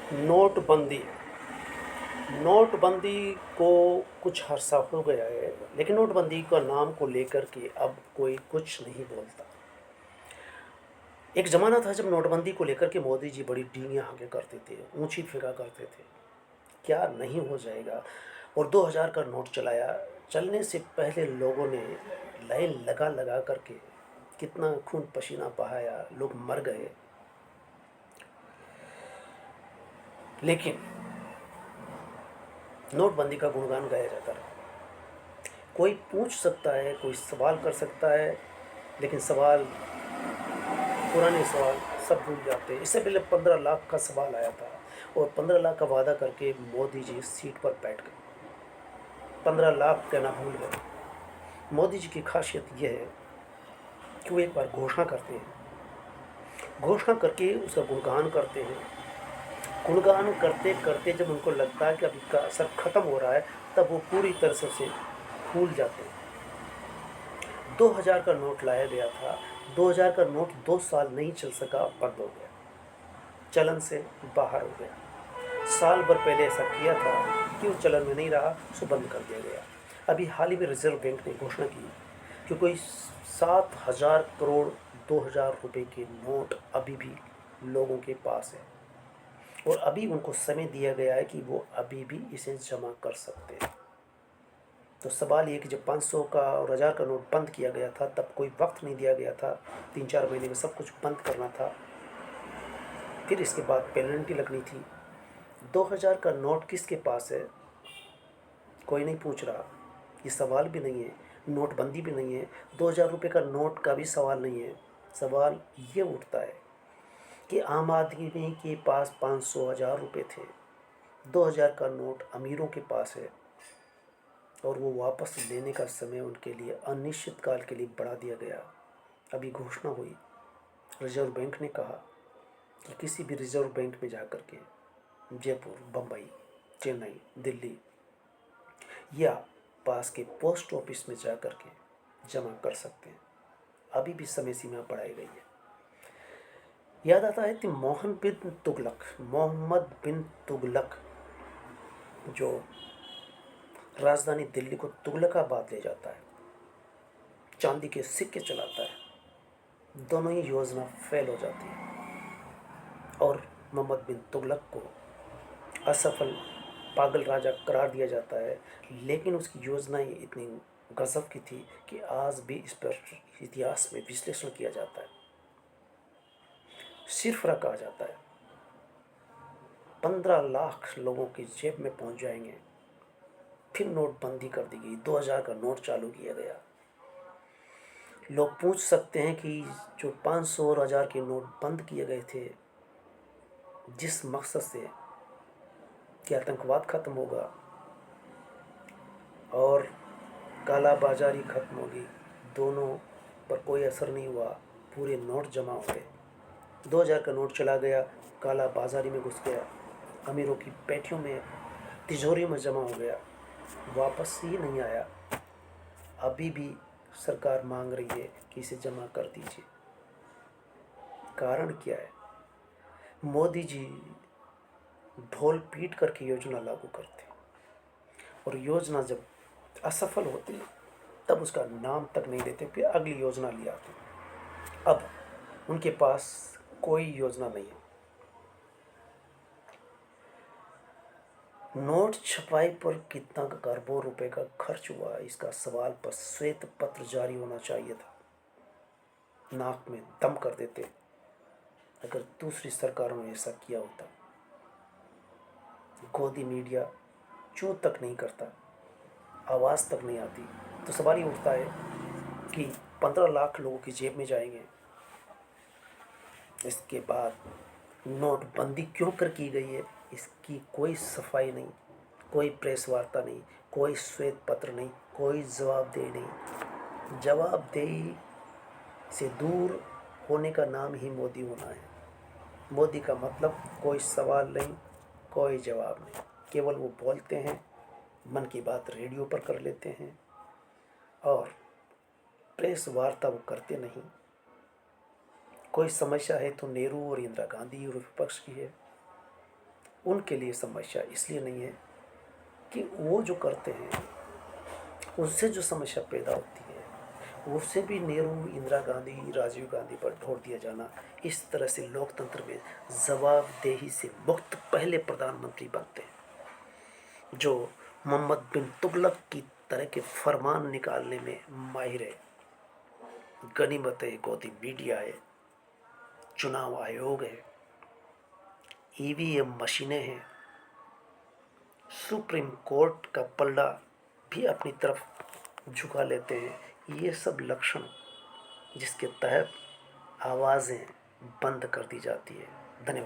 नोटबंदी नोटबंदी को कुछ अरसा हो गया है, लेकिन नोटबंदी का नाम को लेकर के अब कोई कुछ नहीं बोलता। एक ज़माना था जब नोटबंदी को लेकर के मोदी जी बड़ी डींगें आगे करते थे, ऊंची फिरा करते थे, क्या नहीं हो जाएगा। और 2000 का नोट चलाया। चलने से पहले लोगों ने लाइन लगा लगा करके कितना खून पसीना बहाया, लोग मर गए। लेकिन नोटबंदी का गुणगान गाया जाता रहा। कोई पूछ सकता है, कोई सवाल कर सकता है, लेकिन सवाल, पुराने सवाल सब भूल जाते हैं। इससे पहले 15 लाख का सवाल आया था और 15 लाख का वादा करके मोदी जी सीट पर बैठ गए। 15 लाख कहना भूल गए। मोदी जी की खासियत यह है कि वो एक बार घोषणा करते हैं, घोषणा करके उसका गुणगान करते हैं। गुणगान करते करते जब उनको लगता है कि अभी का असर खत्म हो रहा है, तब वो पूरी तरह से भूल जाते हैं। 2000 का नोट लाया गया था। 2000 का नोट 2 साल नहीं चल सका, बंद हो गया, चलन से बाहर हो गया। साल भर पहले ऐसा किया था कि वो चलन में नहीं रहा, उसे बंद कर दिया गया। अभी हाल ही में रिजर्व बैंक ने घोषणा की कि कोई 7,000 करोड़ 2000 रुपये के नोट अभी भी लोगों के पास है और अभी उनको समय दिया गया है कि वो अभी भी इसे जमा कर सकते हैं। तो सवाल ये कि जब 500 का और 1000 का नोट बंद किया गया था, तब कोई वक्त नहीं दिया गया था, 3-4 महीने में सब कुछ बंद करना था, फिर इसके बाद पेनल्टी लगनी थी। 2000 का नोट किसके पास है, कोई नहीं पूछ रहा। ये सवाल भी नहीं है, नोटबंदी भी नहीं है, 2000 रुपये का नोट का भी सवाल नहीं है। सवाल ये उठता है कि आम आदमी के पास 500 1000 रुपये थे, 2000 का नोट अमीरों के पास है और वो वापस लेने का समय उनके लिए अनिश्चित काल के लिए बढ़ा दिया गया। अभी घोषणा हुई, रिजर्व बैंक ने कहा कि किसी भी रिजर्व बैंक में जाकर के जयपुर, बम्बई, चेन्नई, दिल्ली या पास के पोस्ट ऑफिस में जाकर के जमा कर सकते हैं। अभी भी समय सीमा बढ़ाई गई है। याद आता है कि मोहम्मद बिन तुगलक जो राजधानी दिल्ली को तुगलकाबाद ले जाता है, चांदी के सिक्के चलाता है, दोनों ही योजना फेल हो जाती है और मोहम्मद बिन तुगलक को असफल पागल राजा करार दिया जाता है। लेकिन उसकी योजनाएं इतनी गजब की थी कि आज भी इस पर इतिहास में विश्लेषण किया जाता है, सिर्फ कहा जाता है। 15 लाख लोगों की जेब में पहुंच जाएंगे। फिर नोटबंदी कर दी गई, 2000 का नोट चालू किया गया। लोग पूछ सकते हैं कि जो 500 और 1000 के नोट बंद किए गए थे, जिस मकसद से कि आतंकवाद खत्म होगा और काला बाजारी खत्म होगी, दोनों पर कोई असर नहीं हुआ, पूरे नोट जमा हो गए। 2000 का नोट चला गया, काला बाजारी में घुस गया, अमीरों की पेटियों में, तिजोरी में जमा हो गया, वापस ही नहीं आया। अभी भी सरकार मांग रही है कि इसे जमा कर दीजिए। कारण क्या है? मोदी जी ढोल पीट करके योजना लागू करते और योजना जब असफल होती तब उसका नाम तक नहीं लेते, फिर अगली योजना ले आते। अब उनके पास कोई योजना नहीं है। नोट छपाई पर कितना अरबों रुपए का खर्च हुआ, इसका सवाल पर श्वेत पत्र जारी होना चाहिए था। नाक में दम कर देते अगर दूसरी सरकारों ने ऐसा किया होता। गोदी मीडिया चू तक नहीं करता, आवाज़ तक नहीं आती। तो सवाल ये उठता है कि 15 लाख लोगों की जेब में जाएंगे। इसके बाद नोटबंदी क्यों कर की गई है, इसकी कोई सफाई नहीं, कोई प्रेस वार्ता नहीं, कोई श्वेत पत्र नहीं, कोई जवाबदेही नहीं। जवाबदेही से दूर होने का नाम ही मोदी होना है। मोदी का मतलब कोई सवाल नहीं, कोई जवाब नहीं, केवल वो बोलते हैं, मन की बात रेडियो पर कर लेते हैं और प्रेस वार्ता वो करते नहीं। कोई समस्या है तो नेहरू और इंदिरा गांधी और विपक्ष की है, उनके लिए समस्या इसलिए नहीं है कि वो जो करते हैं उससे जो समस्या पैदा होती है उससे भी नेहरू, इंदिरा गांधी, राजीव गांधी पर ढोल दिया जाना, इस तरह से लोकतंत्र में जवाबदेही से मुक्त पहले प्रधानमंत्री बनते हैं जो मोहम्मद बिन तुगलक की तरह के फरमान निकालने में माहिर है। गनीमत है, गोदी मीडिया है, चुनाव आयोग है, ईवीएम मशीनें हैं, सुप्रीम कोर्ट का पलड़ा भी अपनी तरफ झुका लेते हैं। ये सब लक्षण जिसके तहत आवाज़ें बंद कर दी जाती है। धन्यवाद।